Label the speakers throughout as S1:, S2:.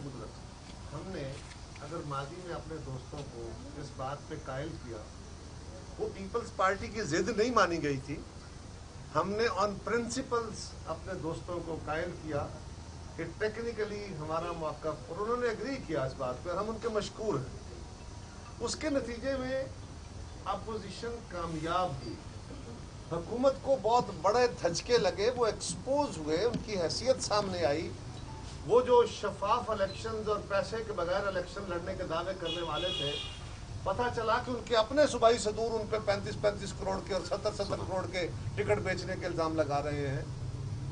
S1: गुजरत हमने अगर माजी में अपने दोस्तों को इस बात पे कायल किया, वो पीपल्स पार्टी की जिद नहीं मानी गई थी, हमने ऑन प्रिंसिपल्स अपने दोस्तों को कायल किया कि टेक्निकली हमारा मौक़िफ़, और उन्होंने एग्री किया इस बात पर, हम उनके मशकूर हैं। उसके नतीजे में अपोजिशन कामयाब हुई, हुकूमत को बहुत बड़े धचके लगे, वो एक्सपोज हुए, उनकी हैसियत सामने आई। वो जो शफाफ इलेक्शंस और पैसे के बगैर इलेक्शन लड़ने के दावे करने वाले थे, पता चला कि उनके अपने सूबाई सदूर उन पे 35-35 करोड़ के और 70-70 करोड़ के टिकट बेचने के इल्ज़ाम लगा रहे हैं।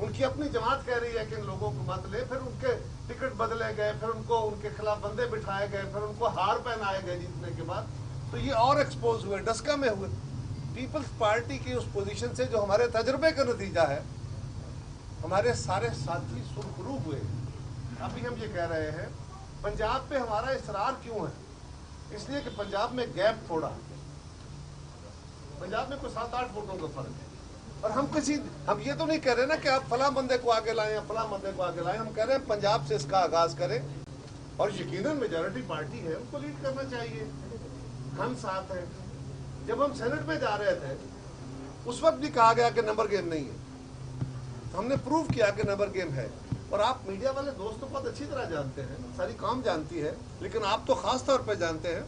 S1: उनकी अपनी जमात कह रही है कि इन लोगों को मत ले, फिर उनके टिकट बदले गए, फिर उनको उनके खिलाफ बंदे बिठाए गए, फिर उनको हार पहनाए गए जीतने के बाद। तो ये और एक्सपोज हुए, डस्का में हुए। पीपल्स पार्टी की उस पोजीशन से जो हमारे तजुर्बे का नतीजा है, हमारे सारे साथी सुरखरू हुए। अभी हम ये कह रहे हैं पंजाब पे हमारा इसरार क्यों है, इसलिए कि पंजाब में गैप थोड़ा, पंजाब में कोई 7-8 वोटों का फर्क है। और हम ये तो नहीं कह रहे ना कि आप फलां बंदे को आगे लाएं या फलां बंदे को आगे लाएं, हम कह रहे हैं पंजाब से इसका आगाज करें और यकीनन मेजॉरिटी पार्टी है, उनको लीड करना चाहिए, हम साथ हैं। जब हम सेनेट में जा रहे थे उस वक्त भी कहा गया कि नंबर गेम नहीं है, हमने प्रूव किया कि नंबर गेम है। और आप मीडिया वाले दोस्त तो बहुत अच्छी तरह जानते हैं, सारी कौम जानती है, लेकिन आप तो खास तौर पर जानते हैं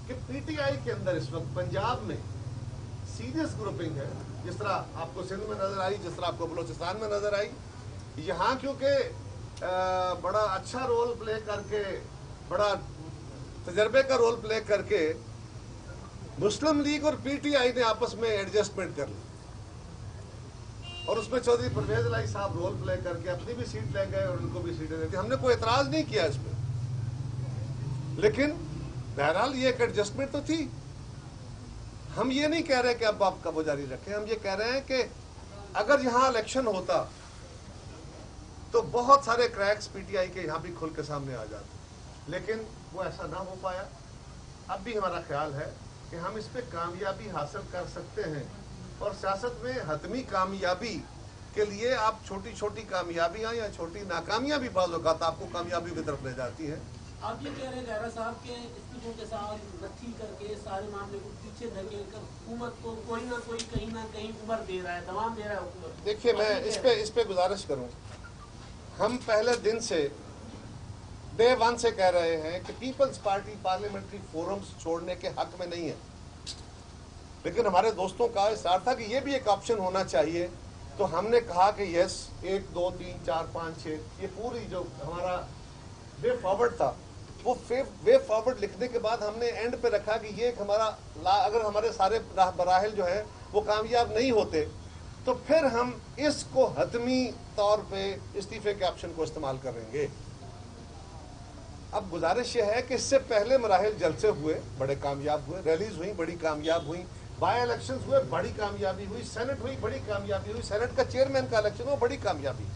S1: कि पीटीआई के अंदर इस वक्त पंजाब में सीरियस ग्रुपिंग है, जिस तरह आपको सिंध में नजर आई, जिस तरह आपको बलोचिस्तान में नजर आई। यहाँ क्योंकि बड़ा अच्छा रोल प्ले करके, बड़ा तजर्बे का रोल प्ले करके मुस्लिम लीग और पीटीआई ने आपस में एडजस्टमेंट कर ली और उसमें चौधरी परवेज लाई साहब रोल प्ले करके अपनी भी सीट ले गए और उनको भी सीटें दे दी। हमने कोई एतराज नहीं किया इसमें, लेकिन बहरहाल ये एक एडजस्टमेंट तो थी। हम ये नहीं कह रहे कि अब आप कब जारी रखें, हम ये कह रहे हैं कि अगर यहाँ इलेक्शन होता तो बहुत सारे क्रैक्स पीटीआई के यहाँ भी खुल के सामने आ जाते, लेकिन वो ऐसा ना हो पाया। अब भी हमारा ख्याल है कि हम इस पे कामयाबी हासिल कर सकते हैं, और सियासत में हतमी कामयाबी के लिए आप छोटी छोटी कामयाबियां या छोटी नाकामियां भी बाज़ औक़ात आपको कामयाबी की तरफ ले जाती हैं।
S2: आप ये कह रहे हैं गहरा साहब के इस्तीफों के साथ नत्थी करके सारे मामले को पीछे धकेल कर हुकूमत को कोई ना कोई कहीं ना कहीं उम्र दे रहा है, दवाम दे रहा है हुकूमत।
S1: देखिए, मैं इस पे गुजारिश करूं, हम पहले दिन से डे 1 से कह रहे हैं कि पीपल्स पार्टी पार्लियामेंट्री फोरम्स छोड़ने के हक में नहीं है, लेकिन हमारे दोस्तों का इसरार था कि ये भी एक ऑप्शन होना चाहिए। तो हमने कहा कि यस, 1, 2, 3, 4, 5, 6 ये पूरी जो हमारा वे फॉरवर्ड था, वो वे फॉरवर्ड लिखने के बाद हमने एंड पे रखा कि ये हमारा अगर हमारे सारे बराहिल जो है वो कामयाब नहीं होते तो फिर हम इसको हतमी तौर पे इस्तीफे के ऑप्शन को इस्तेमाल करेंगे। अब गुजारिश ये है कि इससे पहले मराहिल जलसे हुए, बड़े कामयाब हुए, रैलीज हुई, बड़ी कामयाब हुई, बाई इलेक्शंस हुए, बड़ी कामयाबी हुई, सेनेट हुई, बड़ी कामयाबी हुई, सेनेट का चेयरमैन का इलेक्शन हुआ, बड़ी कामयाबी।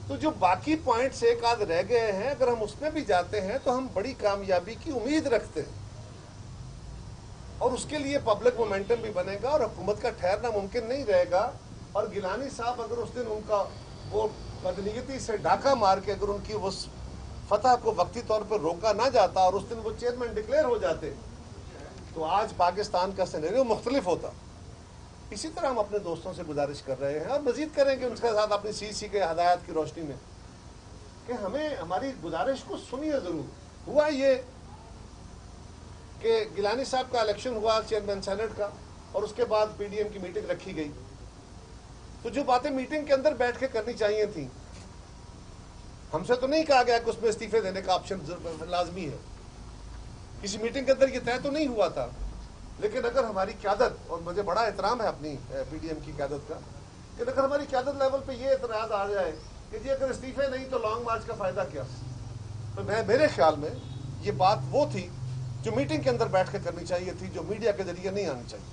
S1: तो जो बाकी पॉइंट्स एक आध रह गए हैं, अगर हम उसमें भी जाते हैं तो हम बड़ी कामयाबी की उम्मीद रखते हैं, और उसके लिए पब्लिक मोमेंटम भी बनेगा और हुकूमत का ठहरना मुमकिन नहीं रहेगा। और गिलानी साहब अगर उस दिन उनका वो बदनीयती से डाका मार के अगर उनकी उस फतह को वक्ती तौर पर रोका ना जाता और उस दिन वो चेयरमैन डिक्लेयर हो जाते तो आज पाकिस्तान का सिनेरियो मुख्तलिफ होता। इसी तरह हम अपने दोस्तों से गुजारिश कर रहे हैं और मजीद करेंगे उनके साथ अपनी सीसी के हदायत की रोशनी में कि हमें हमारी गुजारिश को सुनिए जरूर। हुआ ये कि गिलानी साहब का इलेक्शन हुआ चेयरमैन सेनेट का, और उसके बाद पीडीएम की मीटिंग रखी गई। तो जो बातें मीटिंग के अंदर बैठ के करनी चाहिए थी, हमसे तो नहीं कहा गया कि उसमें इस्तीफे देने का ऑप्शन लाजमी है, किसी मीटिंग के अंदर ये तय तो नहीं हुआ था। लेकिन अगर हमारी क़यादत, और मुझे बड़ा एहतराम है अपनी पीडीएम की क़यादत का, कि अगर हमारी क़यादत लेवल पे ये एतराज़ आ जाए कि जी अगर इस्तीफे नहीं तो लॉन्ग मार्च का फ़ायदा क्या, तो मेरे ख्याल में ये बात वो थी जो मीटिंग के अंदर बैठ के करनी चाहिए थी, जो मीडिया के जरिए नहीं आनी चाहिए,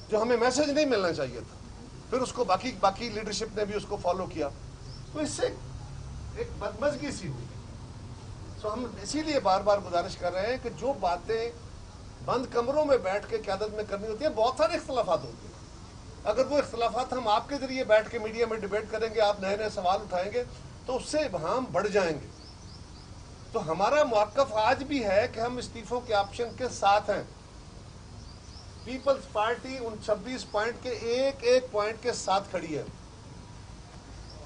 S1: जो हमें मैसेज नहीं मिलना चाहिए था। फिर उसको बाकी लीडरशिप ने भी उसको फॉलो किया, तो इससे एक बदमज़गी सी हुई। तो हम इसीलिए बार बार गुजारिश कर रहे हैं कि जो बातें बंद कमरों में बैठ के क़यादत में करनी होती है, बहुत सारे इख्तलाफात होते हैं, अगर वो इख्तलाफात हम आपके जरिए बैठ के मीडिया में डिबेट करेंगे, आप नए नए सवाल उठाएंगे, तो उससे हम बढ़ जाएंगे। तो हमारा मौक़िफ़ आज भी है कि हम इस्तीफों के ऑप्शन के साथ हैं। पीपल्स पार्टी उन 26 पॉइंट के एक एक पॉइंट के साथ खड़ी है।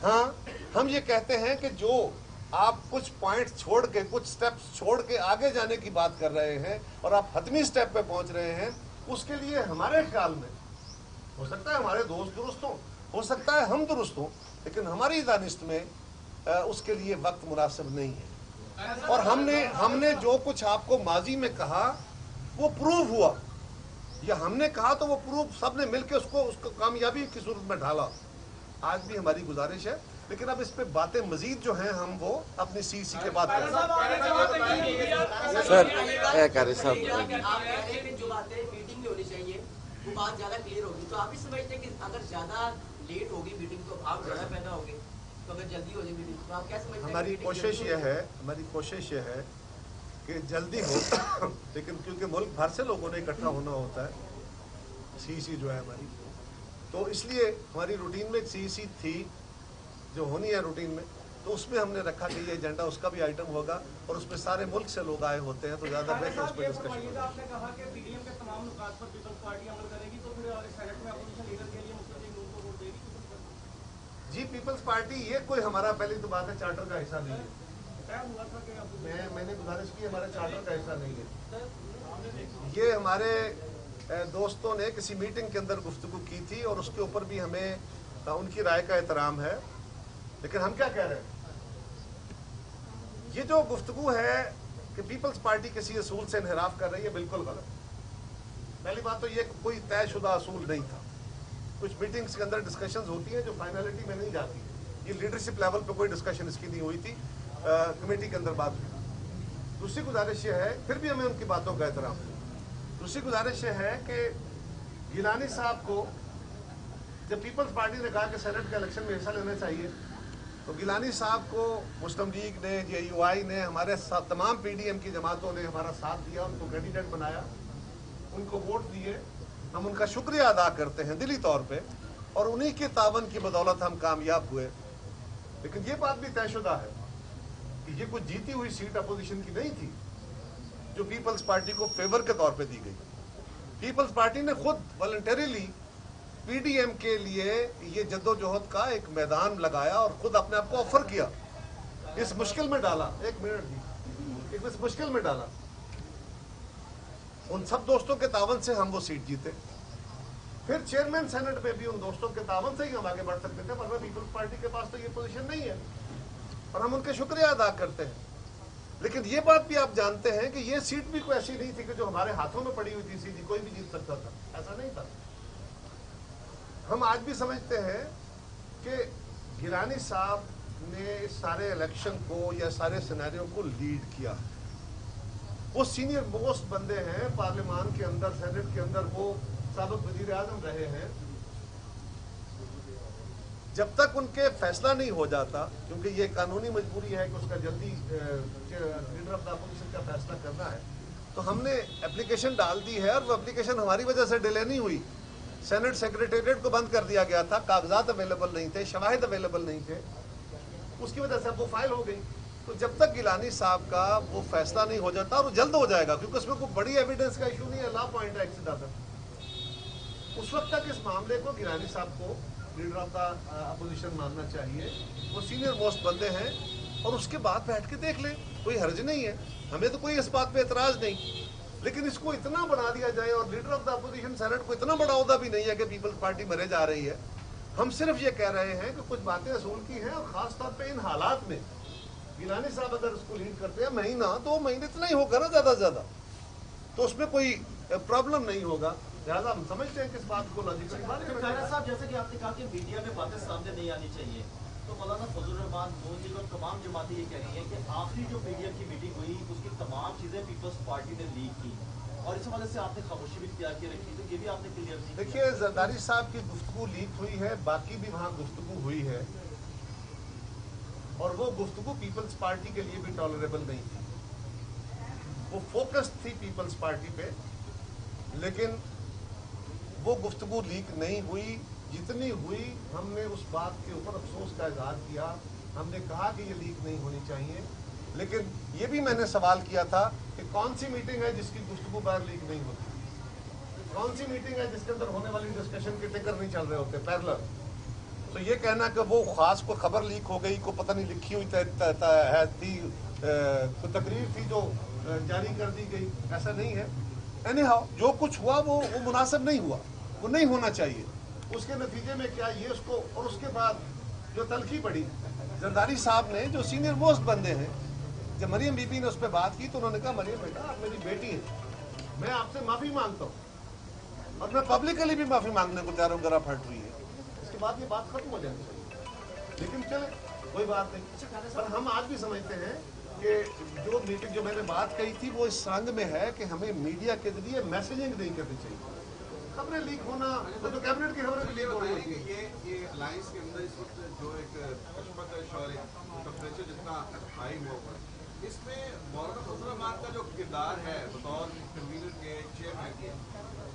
S1: हाँ, हम ये कहते हैं कि जो आप कुछ पॉइंट छोड़ के, कुछ स्टेप्स छोड़ के आगे जाने की बात कर रहे हैं और आप हतमी स्टेप पे पहुंच रहे हैं, उसके लिए हमारे ख्याल में हो सकता है हमारे दोस्त दुरुस्त हो सकता है हम दुरुस्त हों, लेकिन हमारी दानिश में उसके लिए वक्त मुनासिब नहीं है। और हमने जो कुछ आपको माजी में कहा वो प्रूव हुआ, या हमने कहा तो वो प्रूव सबने मिलकर उसको कामयाबी की सूरत में ढाला। आज भी हमारी गुजारिश है, लेकिन अब इस पे बातें मजीद जो हैं हम वो अपनी सीसी के बाद करें।
S3: सर क्या कह रहे साहब,
S4: जो बातें मीटिंग में होनी चाहिए वो बात ज्यादा क्लियर होगी, तो आप भी समझते हैं कि अगर ज्यादा लेट होगी मीटिंग तो आप ज्यादा पैदा होंगे, तो अगर जल्दी हो जाए मीटिंग तो आप क्या समझते हैं?
S1: हमारी कोशिश ये है कि जल्दी हो, लेकिन क्योंकि मुल्क भर से लोगों ने इकट्ठा होना होता है, सीसी जो है हमारी, तो इसलिए हमारी रूटीन में एक सीसी थी जो होनी है रूटीन में, तो उसमें हमने रखा कि ये एजेंडा उसका भी आइटम होगा और उसमें सारे मुल्क से लोग आए होते हैं, तो ज़्यादा बेहतर उस पर डिस्कशन होगा।
S5: आपने कहा कि पीडीएम के तमाम नुकात पर पीपल्स पार्टी अमल करेगी, तो फिर सेनेट में अपोजिशन लीडर के लिए मुस्लिम लीग नून को वोट देगी? जी,
S1: पीपल्स पार्टी ये कोई हमारा, पहली तो बात है, चार्टर का हिस्सा नहीं है।
S5: तय हुआ था कि
S1: मैंने गुजारिश की, हमारे चार्टर का हिस्सा नहीं है। ये हमारे दोस्तों ने किसी मीटिंग के अंदर गुफ्तगू की थी और उसके ऊपर भी हमें उनकी राय का एहतराम है, लेकिन हम क्या कह रहे हैं, ये जो गुफ्तगू है कि पीपल्स पार्टी किसी असूल से इनहराफ कर रही है, बिल्कुल गलत। पहली बात तो ये कोई तयशुदा असूल नहीं था। कुछ मीटिंग्स के अंदर डिस्कशंस होती हैं जो फाइनलिटी में नहीं जाती। ये लीडरशिप लेवल पे कोई डिस्कशन इसकी नहीं हुई थी, कमेटी के अंदर बात हुई। दूसरी गुजारिश ये है, फिर भी हमें उनकी बातों का एहतराम, दूसरी गुजारिश ये है कि गिलानी साहब को जब पीपल्स पार्टी ने कहा कि सेनेट के इलेक्शन में हिस्सा लेना चाहिए, तो गिलानी साहब को मुस्लिम लीग ने, JUI ने, हमारे तमाम PDM की जमातों ने हमारा साथ दिया, उनको कैंडिडेट बनाया, उनको वोट दिए। हम उनका शुक्रिया अदा करते हैं दिली तौर पे, और उन्हीं के तावन की बदौलत हम कामयाब हुए। लेकिन ये बात भी तयशुदा है कि ये कुछ जीती हुई सीट अपोजिशन की नहीं थी जो पीपल्स पार्टी को फेवर के तौर पे दी गई। पीपल्स पार्टी ने खुद वॉलंटरीली PDM के लिए ये जद्दोजहद का एक मैदान लगाया और खुद अपने आप को ऑफर किया, इस मुश्किल में डाला, इस मुश्किल में डाला। उन सब दोस्तों के तावन से हम वो सीट जीते। फिर चेयरमैन सेनेट में भी उन दोस्तों के तावन से ही हम आगे बढ़ सकते थे, वरना पीपल्स पार्टी के पास तो ये पोजीशन नहीं है, और हम उनके शुक्रिया अदा करते हैं। लेकिन ये बात भी आप जानते हैं कि ये सीट भी कोई ऐसी नहीं थी कि जो हमारे हाथों में पड़ी हुई थी, सीधी कोई भी जीत सकता था, ऐसा नहीं था। हम आज भी समझते हैं कि गिलानी साहब ने सारे इलेक्शन को या सारे सिनेरियो को लीड किया। वो सीनियर मोस्ट बंदे हैं पार्लियामान के अंदर, सेनेट के अंदर, वो साबिक वजीर आजम रहे हैं। जब तक उनके फैसला नहीं हो जाता, क्योंकि ये कानूनी मजबूरी है कि उसका जल्दी लीडर ऑफ द अपोजिशन का फैसला करना है, तो हमने एप्लीकेशन डाल दी है, और वो एप्लीकेशन हमारी वजह से डिले नहीं हुई। सेनेट सेक्रेटेरिएट को बंद कर दिया गया था, कागजात अवेलेबल नहीं थे, शवाहिद अवेलेबल नहीं थे, उसकी वजह से वो फाइल हो गई। तो जब तक गिलानी साहब का वो फैसला नहीं हो जाता, और वो जल्द हो जाएगा क्योंकि उसमें कोई बड़ी एविडेंस का इशू नहीं है, लॉ पॉइंट है एक से ज्यादा, उस वक्त तक इस मामले को गिलानी साहब को लीडर ऑफ द अपोजिशन मानना चाहिए। वो सीनियर मोस्ट बंदे हैं, और उसके बाद बैठ के देख ले, कोई हर्ज नहीं है, हमें तो कोई इस बात पे एतराज नहीं। लेकिन इसको इतना बना दिया जाए, और leader of the opposition senate को इतना बड़ा ओहदा भी नहीं है कि पीपल्स पार्टी मरे जा रही है। हम सिर्फ ये कह रहे हैं कि कुछ बातें असूल की हैं, और खास तौर पे इन हालात में गिलानी साहब अगर उसको लीड करते हैं महीना 2 महीने इतना ही होगा ना, ज्यादा से ज्यादा, तो उसमें कोई प्रॉब्लम नहीं होगा। लिहाजा हम समझते हैं कि इस बात को लॉजिकल
S6: साहब, जैसे कि आपने कहा कि मीडिया में बातें सामने नहीं आनी चाहिए, तो मौलाना फजल रहमान, नून लीग और तमाम जमातें ये कह रही हैं कि आखिरी जो PDM की मीटिंग हुई उसकी तमाम चीजें पीपल्स पार्टी ने लीक की, और इस वजह से आपने खामोशी भी इख्तियार की रखी, तो ये भी आपने क्लियर नहीं।
S1: देखिए, जरदारी साहब की गुफ्तगू लीक हुई है, बाकी भी वहाँ गुफ्तगू हुई है, और वो गुफ्तगू पीपल्स पार्टी के लिए भी टॉलरेबल नहीं थी। वो फोकस थी पीपल्स पार्टी पे, लेकिन वो गुफ्तगू लीक नहीं हुई। जितनी हुई हमने उस बात के ऊपर अफसोस का इजहार किया, हमने कहा कि ये लीक नहीं होनी चाहिए, लेकिन ये भी मैंने सवाल किया था कि कौन सी मीटिंग है जिसकी गुफ्तगू बार लीक नहीं होती, कौन सी मीटिंग है जिसके अंदर होने वाली डिस्कशन के टिकर नहीं चल रहे होते पैरेलल। तो ये कहना कि वो खास को खबर लीक हो गई, को पता नहीं लिखी हुई थी, कोई तकरीर थी जो जारी कर दी गई, ऐसा नहीं है। एनी हाउ जो कुछ हुआ वो मुनासिब नहीं हुआ, वो नहीं होना चाहिए। उसके नतीजे में क्या ये उसको, और उसके बाद जो तलखी पड़ी जरदारी साहब ने, जो सीनियर मोस्ट बंदे हैं, जब मरियम बीबी ने उस पर बात की तो उन्होंने कहा मरियम बेटा आप मेरी बेटी है, मैं आपसे माफ़ी मांगता हूँ और मैं पब्लिकली भी माफ़ी मांगने को तैयार हूँ, गरा फट हुई है। इसके बाद ये बात खत्म हो जानी चाहिए। लेकिन चले कोई बात नहीं, पर हम आज भी समझते हैं कि जो मीटिंग जो मैंने बात कही थी वो इस संग में है कि हमें मीडिया के जरिए मैसेजिंग नहीं करनी चाहिए। खबरें लीक होना, वो तो कैबिनेट की खबरें भी लीक हो रही है।
S3: ये अलायंस के अंदर इस वक्त जो एक कश्मत है, शौर्य, टेम्परेचर जितना हाई हुआ हुआ है, इसमें मौलाना फजल रहमान का जो किरदार है बतौर कन्वीनर के, चेयरमैन के,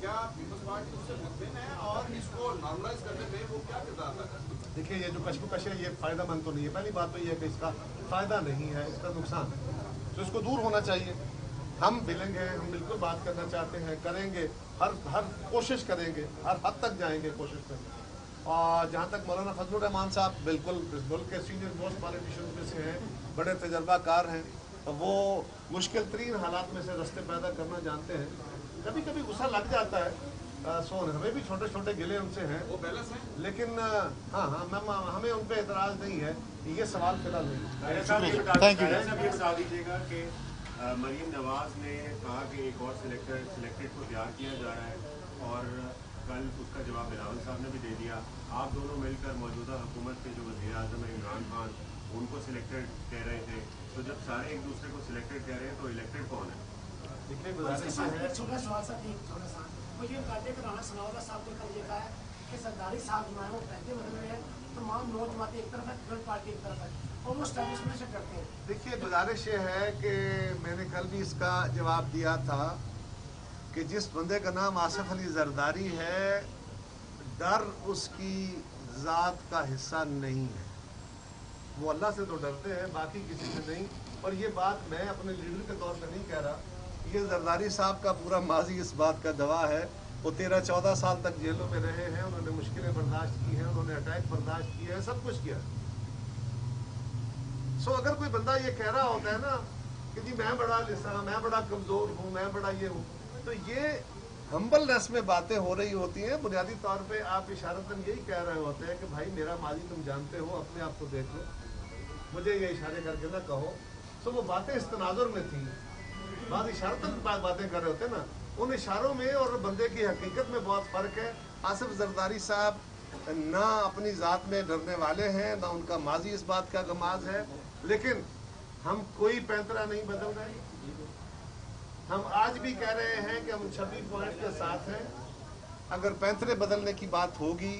S3: क्या पीपल्स पार्टी उससे मुतमिन है और इसको नॉर्मलाइज करने में वो क्या किरदार अदा करती है?
S1: देखिए ये जो कश्मकश है ये फायदा मंद तो नहीं है। पहली बात तो ये है कि इसका फायदा नहीं है, इसका नुकसान है, तो इसको दूर होना चाहिए। हम विलिंग हैं, हम बिल्कुल बात करना चाहते हैं, करेंगे, हर कोशिश करेंगे, हर हद तक जाएंगे, कोशिश करेंगे। और जहाँ तक मौलाना फजलुर रहमान साहब बिल्कुल इस मुल्क के सीनियर मोस्ट पॉलिटिशियन में से हैं, बड़े तजर्बाकार हैं, तो वो मुश्किल तरीन हालात में से रास्ते पैदा करना जानते हैं। कभी कभी गुस्सा लग जाता है, हमें भी छोटे छोटे गिले उनसे हैं,
S3: वो बैलेंस है,
S1: लेकिन हाँ हमें उन पर एतराज़ नहीं है। ये सवाल फिलहाल नहीं।
S7: Thank you. बता दीजिएगा कि मरीम नवाज ने कहा कि एक और सिलेक्टेड को तैयार किया जा रहा है और कल उसका जवाब बिलावल साहब ने भी दे दिया। आप दोनों मिलकर मौजूदा हुकूमत के जो वज़ीर आज़म है इमरान खान, उनको सिलेक्टेड कह रहे थे, तो जब सारे एक दूसरे को सिलेक्टेड कह रहे हैं तो इलेक्टेड कौन है?
S1: देखिए गुजारिश है,
S8: छोटा सवाल सर, एक छोटा सा मुझे बताते कि राणा सनाउल्लाह साहब ने कल ये कहा है कि सरदारी साहब जो है वो पहले बदल रहे हैं, तमाम नौ जमातें एक तरफ है, थर्ड पार्टी एक तरफ है और वो स्टैब्लिशमेंट से डरते हैं।
S1: देखिए गुजारिश ये है कि मैंने कल भी इसका जवाब दिया था कि जिस बंदे का नाम आसिफ अली जरदारी है, डर उसकी ज़ात का हिस्सा नहीं है। वो अल्लाह से तो डरते हैं, बाकी किसी से नहीं। और ये बात मैं अपने लीडर के तौर पर नहीं कह रहा, ये जरदारी साहब का पूरा माजी इस बात का गवाह है। वो 13-14 साल तक जेलों में रहे हैं, उन्होंने मुश्किलें बर्दाश्त की हैं, उन्होंने अटैक बर्दाश्त किए हैं, सब कुछ किया। सो अगर कोई बंदा ये कह रहा होता है ना कि जी मैं बड़ा लिसा, मैं बड़ा कमज़ोर हूँ, मैं बड़ा ये हूँ, तो ये हम्बलनेस में बातें हो रही होती हैं। बुनियादी तौर पे आप इशारतन यही कह रहे होते हैं कि भाई मेरा माजी तुम जानते हो, अपने आप को देख लो, मुझे ये इशारे करके ना कहो। सो वो बातें इस तनाजुर में थी, बाद इशारतन बातें कर रहे होते ना, उन इशारों में और बंदे की हकीकत में बहुत फ़र्क है। आसिफ जरदारी साहब ना अपनी ज़ात में डरने वाले हैं, ना उनका माजी इस बात का गमाज है, लेकिन हम कोई पैंतरा नहीं बदल रहे। हम आज भी कह रहे हैं कि हम 26 पॉइंट के साथ हैं। अगर पैंतरे बदलने की बात होगी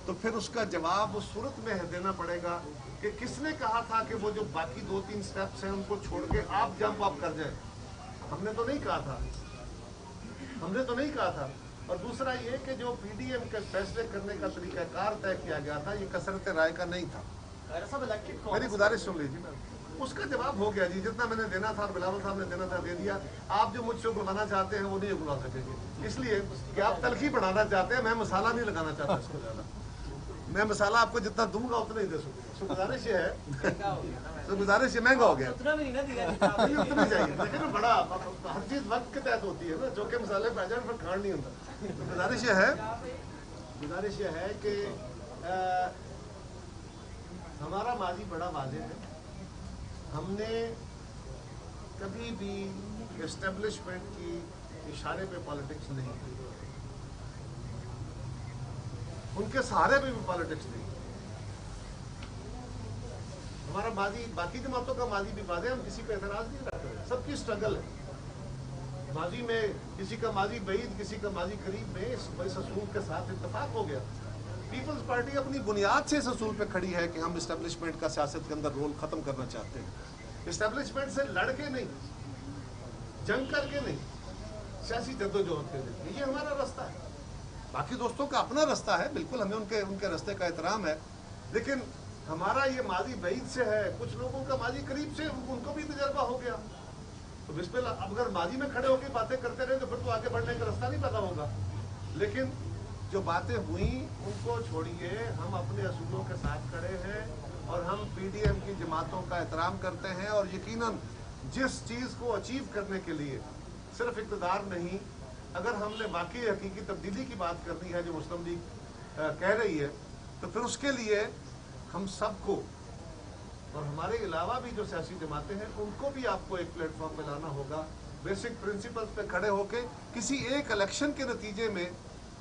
S1: तो फिर उसका जवाब उस सूरत में देना पड़ेगा कि किसने कहा था कि वो जो बाकी 2-3 स्टेप्स हैं उनको छोड़ के आप जंप अप कर जाए। हमने तो नहीं कहा था, हमने तो नहीं कहा था। और दूसरा ये कि जो पीडीएम के फैसले करने का तरीकाकार तय किया गया था, ये कसरत राय का नहीं था। मेरी गुजारिश सुन लीजिए ना, उसका जवाब हो गया जी, जितना मैंने देना था और बिलावल साहब ने देना था दे दिया। आप जो मुझसे उगलवाना चाहते हैं वो नहीं उगलवा सकेंगे, इसलिए कि आप तलखी बढ़ाना चाहते हैं, मैं मसाला नहीं लगाना चाहता इसको ज़्यादा। मैं मसाला आपको जितना दूंगा उतना ही दे सकूँगा। सो गुजारिश ये है, तो गुजारिश ये महंगा हो गया, नहीं उतना चाहिए, लेकिन बड़ा हर चीज़ वक्त के तहत होती है ना, जो कि मसाले पै जाए फिर खान नहीं होता। तो गुजारिश ये है कि हमारा माजी बड़ा वाज़ेह है। हमने कभी भी एस्टेब्लिशमेंट की इशारे पे पॉलिटिक्स नहीं की, उनके सहारे पे भी पॉलिटिक्स नहीं। हमारा माजी, बाकी जमातों का माजी भी वाज़ेह, हम किसी पे एतराज़ नहीं रखते, सबकी स्ट्रगल है। माजी में किसी का माजी बईद, किसी का माजी करीब में इस असूल के साथ इत्तेफाक हो गया। पीपल्स पार्टी अपनी बुनियाद से इस असूल पे खड़ी है कि हम इस्टेब्लिशमेंट का सियासत के अंदर रोल ख़त्म करना चाहते हैं। इस्टेब्लिशमेंट से लड़के नहीं, जंग करके नहीं, सियासी जद्दोजहद के लिए, ये हमारा रास्ता है। बाकी दोस्तों का अपना रास्ता है, बिल्कुल हमें उनके रास्ते का एहतराम है, लेकिन हमारा ये माजी बईद से है, कुछ लोगों का माजी करीब से, उनको भी तजर्बा हो गया। तो बिस्मिल्लाह, अब अगर माजी में खड़े होकर बातें करते रहे तो फिर तो आगे बढ़ने का रास्ता नहीं पता होगा। लेकिन जो बातें हुई उनको छोड़िए, हम अपने असूलों के साथ खड़े हैं और हम पीडीएम की जमातों का एहतराम करते हैं। और यकीनन जिस चीज़ को अचीव करने के लिए सिर्फ इक़्तिदार नहीं, अगर हमने वाकई हकीकी तब्दीली की बात करनी है जो मुस्लिम लीग कह रही है, तो फिर उसके लिए हम सबको और हमारे अलावा भी जो सियासी जमातें हैं उनको भी आपको एक प्लेटफॉर्म पे लाना होगा। बेसिक प्रिंसिपल्स पे खड़े होके किसी एक इलेक्शन के नतीजे में,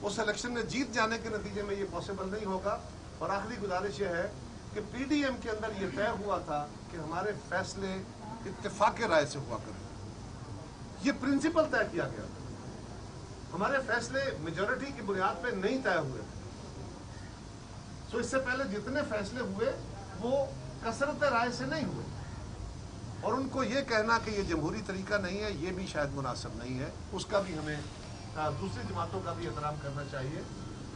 S1: उस इलेक्शन में जीत जाने के नतीजे में ये पॉसिबल नहीं होगा। और आखिरी गुजारिश ये है कि पीडीएम के अंदर ये तय हुआ था कि हमारे फैसले इत्तेफाक राय से हुआ करें, ये प्रिंसिपल तय किया गया था। हमारे फैसले मेजॉरिटी की बुनियाद पे नहीं तय हुए थे। सो इससे पहले जितने फैसले हुए वो कसरत राय से नहीं हुए, और उनको ये कहना कि ये जमहूरी तरीका नहीं है, ये भी शायद मुनासिब नहीं है। उसका भी हमें दूसरी जमातों का भी एहतराम करना चाहिए।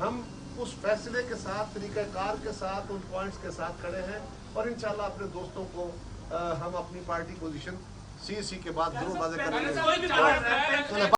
S1: हम उस फैसले के साथ, तरीक़ाकार के साथ, उन पॉइंट्स के साथ खड़े हैं और इंशाल्लाह अपने दोस्तों को हम अपनी पार्टी पोजीशन CEC के बाद जरूर वाज़ेह करेंगे।